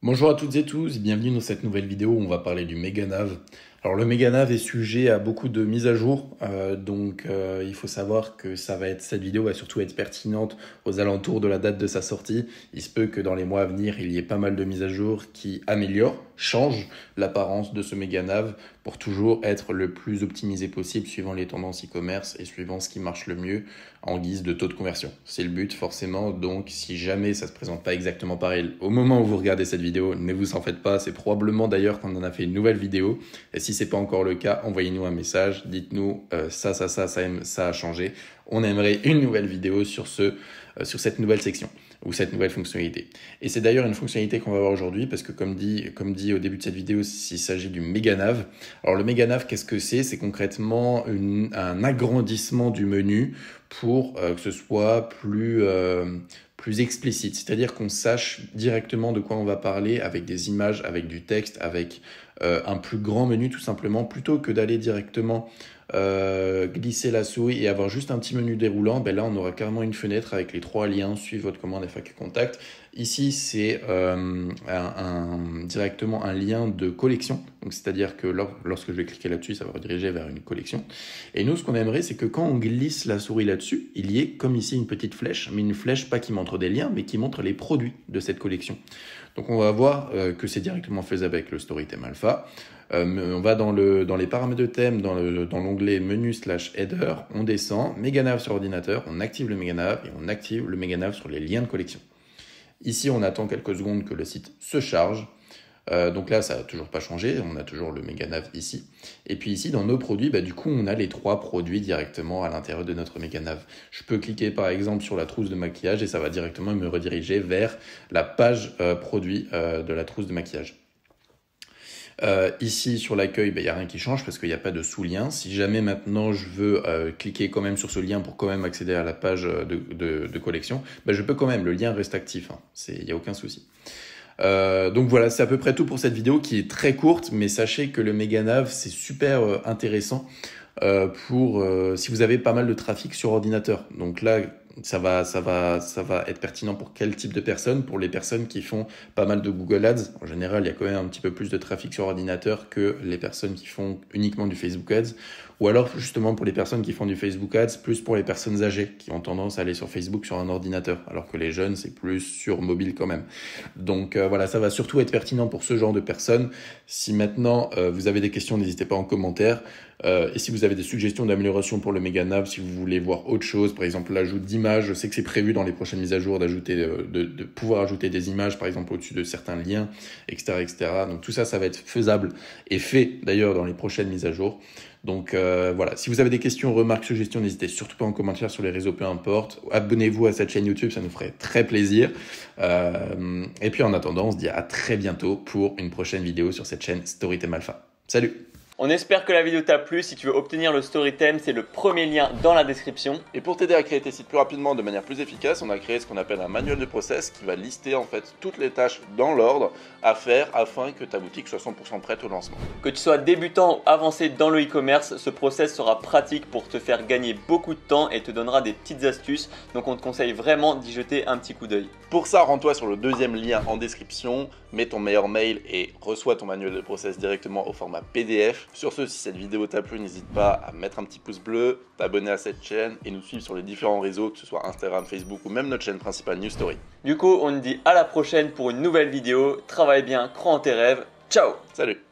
Bonjour à toutes et tous, bienvenue dans cette nouvelle vidéo où on va parler du Meganav. Alors le Meganav est sujet à beaucoup de mises à jour, il faut savoir que cette vidéo va surtout être pertinente aux alentours de la date de sa sortie. Il se peut que dans les mois à venir, il y ait pas mal de mises à jour qui améliorent, changent l'apparence de ce Meganav pour toujours être le plus optimisé possible suivant les tendances e-commerce et suivant ce qui marche le mieux en guise de taux de conversion. C'est le but forcément, donc si jamais ça se présente pas exactement pareil au moment où vous regardez cette vidéo, ne vous en faites pas, c'est probablement d'ailleurs qu'on en a fait une nouvelle vidéo. Et si c'est pas encore le cas, envoyez-nous un message, dites-nous ça a changé. On aimerait une nouvelle vidéo sur cette nouvelle section ou cette nouvelle fonctionnalité. Et c'est d'ailleurs une fonctionnalité qu'on va voir aujourd'hui parce que comme dit au début de cette vidéo, il s'agit du Meganav. Alors le Meganav, qu'est-ce que c'est? C'est concrètement un agrandissement du menu pour que ce soit plus explicite, c'est-à-dire qu'on sache directement de quoi on va parler avec des images, avec du texte, avec un plus grand menu tout simplement, plutôt que d'aller directement glisser la souris et avoir juste un petit menu déroulant. Ben là on aura carrément une fenêtre avec les trois liens, suivre votre commande FAQ contact. Ici c'est directement un lien de collection, donc c'est-à-dire que lorsque je vais cliquer là-dessus, ça va rediriger vers une collection. Et nous ce qu'on aimerait, c'est que quand on glisse la souris là-dessus, il y ait comme ici une petite flèche, mais une flèche pas qui montre des liens, mais qui montre les produits de cette collection. Donc on va voir que c'est directement faisable avec le StoryTheme Alpha. On va dans les paramètres de thème, dans l'onglet menu/header, on descend, Meganav sur ordinateur, on active le Meganav et on active le Meganav sur les liens de collection. Ici, on attend quelques secondes que le site se charge. Donc là, ça n'a toujours pas changé, on a toujours le Meganav ici. Et puis ici, dans nos produits, du coup, on a les trois produits directement à l'intérieur de notre Meganav. Je peux cliquer par exemple sur la trousse de maquillage et ça va directement me rediriger vers la page produit de la trousse de maquillage. Ici sur l'accueil, il n'y a rien qui change parce qu'il n'y a pas de sous-lien. Si jamais maintenant je veux cliquer quand même sur ce lien pour quand même accéder à la page de collection, je peux quand même, le lien reste actif, hein. Il n'y a aucun souci. Donc voilà, c'est à peu près tout pour cette vidéo qui est très courte, mais sachez que le Meganav c'est super intéressant si vous avez pas mal de trafic sur ordinateur. Donc là, ça va être pertinent pour quel type de personnes? Pour les personnes qui font pas mal de Google Ads. En général, il y a quand même un petit peu plus de trafic sur ordinateur que les personnes qui font uniquement du Facebook Ads. Ou alors, justement, pour les personnes qui font du Facebook Ads, plus pour les personnes âgées qui ont tendance à aller sur Facebook sur un ordinateur. Alors que les jeunes, c'est plus sur mobile quand même. Donc voilà, ça va surtout être pertinent pour ce genre de personnes. Si maintenant, vous avez des questions, n'hésitez pas en commentaire. Et si vous avez des suggestions d'amélioration pour le Meganav, si vous voulez voir autre chose, par exemple l'ajout d'images, je sais que c'est prévu dans les prochaines mises à jour de pouvoir ajouter des images, par exemple au-dessus de certains liens, etc., etc. Donc tout ça, ça va être faisable et fait d'ailleurs dans les prochaines mises à jour. Donc voilà, si vous avez des questions, remarques, suggestions, n'hésitez surtout pas en commentaire sur les réseaux, peu importe. Abonnez-vous à cette chaîne YouTube, ça nous ferait très plaisir. Et puis en attendant, on se dit à très bientôt pour une prochaine vidéo sur cette chaîne StoryTheme Alpha. Salut! On espère que la vidéo t'a plu. Si tu veux obtenir le StoryTheme, c'est le premier lien dans la description. Et pour t'aider à créer tes sites plus rapidement de manière plus efficace, on a créé ce qu'on appelle un manuel de process qui va lister en fait toutes les tâches dans l'ordre à faire afin que ta boutique soit 100% prête au lancement. Que tu sois débutant ou avancé dans le e-commerce, ce process sera pratique pour te faire gagner beaucoup de temps et te donnera des petites astuces. Donc on te conseille vraiment d'y jeter un petit coup d'œil. Pour ça, rends-toi sur le deuxième lien en description, mets ton meilleur mail et reçois ton manuel de process directement au format PDF. Sur ce, si cette vidéo t'a plu, n'hésite pas à mettre un petit pouce bleu, t'abonner à cette chaîne et nous suivre sur les différents réseaux, que ce soit Instagram, Facebook ou même notre chaîne principale New Story. Du coup, on te dit à la prochaine pour une nouvelle vidéo. Travaille bien, crois en tes rêves. Ciao! Salut!